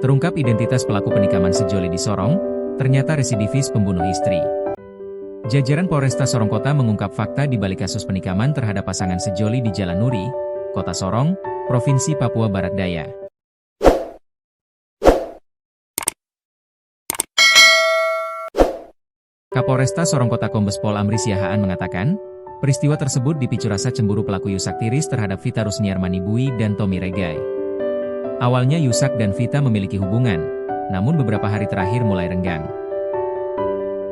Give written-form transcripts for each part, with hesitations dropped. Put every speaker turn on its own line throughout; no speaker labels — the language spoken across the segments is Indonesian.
Terungkap identitas pelaku penikaman sejoli di Sorong, ternyata residivis pembunuh istri. Jajaran Polresta Sorong Kota mengungkap fakta di balik kasus penikaman terhadap pasangan sejoli di Jalan Nuri, Kota Sorong, Provinsi Papua Barat Daya. Kapolresta Sorong Kota Kombes Pol Amri Siahaan mengatakan, peristiwa tersebut dipicu rasa cemburu pelaku Yusak Tiris terhadap Vita Rusniarmani Bui dan Tommy Regai. Awalnya Yusak dan Vita memiliki hubungan, namun beberapa hari terakhir mulai renggang.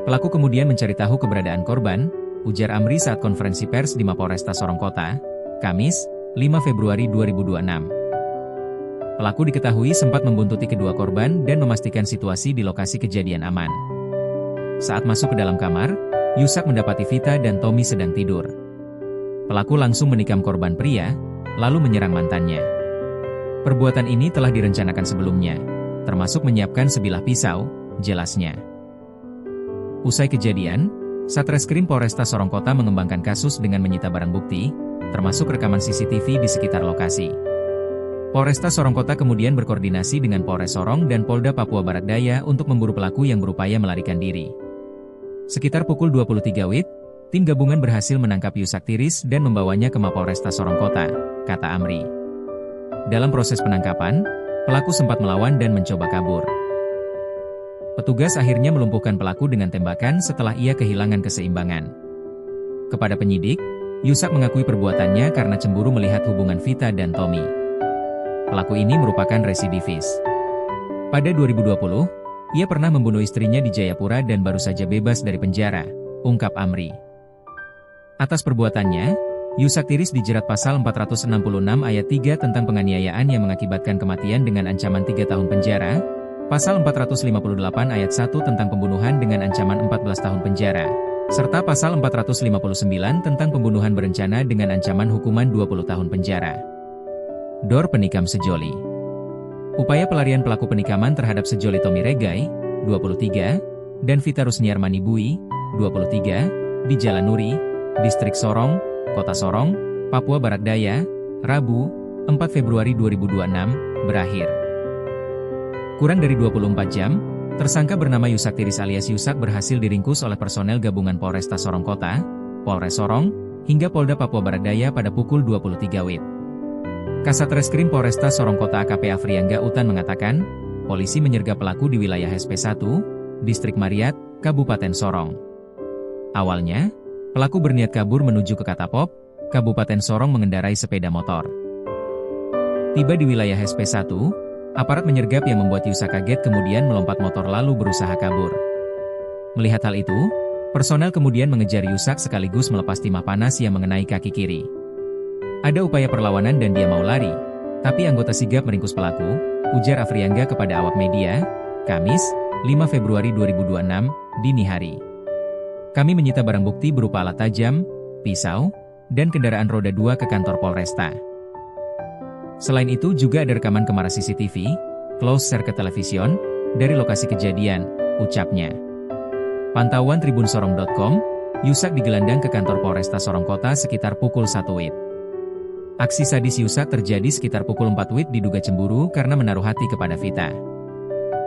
Pelaku kemudian mencari tahu keberadaan korban, ujar Amri saat konferensi pers di Mapolresta Sorong Kota, Kamis, 5 Februari 2026. Pelaku diketahui sempat membuntuti kedua korban dan memastikan situasi di lokasi kejadian aman. Saat masuk ke dalam kamar, Yusak mendapati Vita dan Tommy sedang tidur. Pelaku langsung menikam korban pria, lalu menyerang mantannya. Perbuatan ini telah direncanakan sebelumnya, termasuk menyiapkan sebilah pisau, jelasnya. Usai kejadian, Satreskrim Polresta Sorong Kota mengembangkan kasus dengan menyita barang bukti, termasuk rekaman CCTV di sekitar lokasi. Polresta Sorong Kota kemudian berkoordinasi dengan Polres Sorong dan Polda Papua Barat Daya untuk memburu pelaku yang berupaya melarikan diri. Sekitar pukul 23 WIB, tim gabungan berhasil menangkap Yusak Tiris dan membawanya ke Mapolresta Sorong Kota, kata Amri. Dalam proses penangkapan, pelaku sempat melawan dan mencoba kabur. Petugas akhirnya melumpuhkan pelaku dengan tembakan setelah ia kehilangan keseimbangan. Kepada penyidik, Yusak mengakui perbuatannya karena cemburu melihat hubungan Vita dan Tommy. Pelaku ini merupakan residivis. Pada 2020, ia pernah membunuh istrinya di Jayapura dan baru saja bebas dari penjara, ungkap Amri. Atas perbuatannya, Yusak Tiris dijerat pasal 466 ayat 3 tentang penganiayaan yang mengakibatkan kematian dengan ancaman 3 tahun penjara, pasal 458 ayat 1 tentang pembunuhan dengan ancaman 14 tahun penjara, serta pasal 459 tentang pembunuhan berencana dengan ancaman hukuman 20 tahun penjara. Dor penikam sejoli. Upaya pelarian pelaku penikaman terhadap sejoli Tommy Regai, 23, dan Vita Rusniarmani Bui, 23, di Jalan Nuri, Distrik Sorong, Kota Sorong, Papua Barat Daya, Rabu, 4 Februari 2026, berakhir. Kurang dari 24 jam, tersangka bernama Yusak Tiris alias Yusak berhasil diringkus oleh personel gabungan Polresta Sorong Kota, Polres Sorong, hingga Polda Papua Barat Daya pada pukul 23 WIB. Kasat Reskrim Polresta Sorong Kota AKP Afriangga Utan mengatakan, polisi menyergap pelaku di wilayah SP1, Distrik Mariat, Kabupaten Sorong. Awalnya, pelaku berniat kabur menuju ke Katapop, Kabupaten Sorong mengendarai sepeda motor. Tiba di wilayah SP1, aparat menyergap yang membuat Yusak kaget kemudian melompat motor lalu berusaha kabur. Melihat hal itu, personel kemudian mengejar Yusak sekaligus melepas timah panas yang mengenai kaki kiri. Ada upaya perlawanan dan dia mau lari, tapi anggota sigap meringkus pelaku, ujar Afriangga kepada awak media, Kamis, 5 Februari 2026, dini hari. Kami menyita barang bukti berupa alat tajam, pisau, dan kendaraan roda 2 ke kantor Polresta. Selain itu juga ada rekaman kamera CCTV, closed circuit television, dari lokasi kejadian, ucapnya. Pantauan tribunsorong.com, Yusak digelandang ke kantor Polresta Sorong Kota sekitar pukul 1 WIB. Aksi sadis Yusak terjadi sekitar pukul 4 WIB diduga cemburu karena menaruh hati kepada Vita.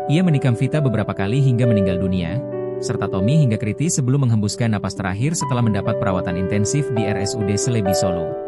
Ia menikam Vita beberapa kali hingga meninggal dunia, serta Tommy hingga kritis sebelum menghembuskan napas terakhir setelah mendapat perawatan intensif di RSUD Selebi Solo.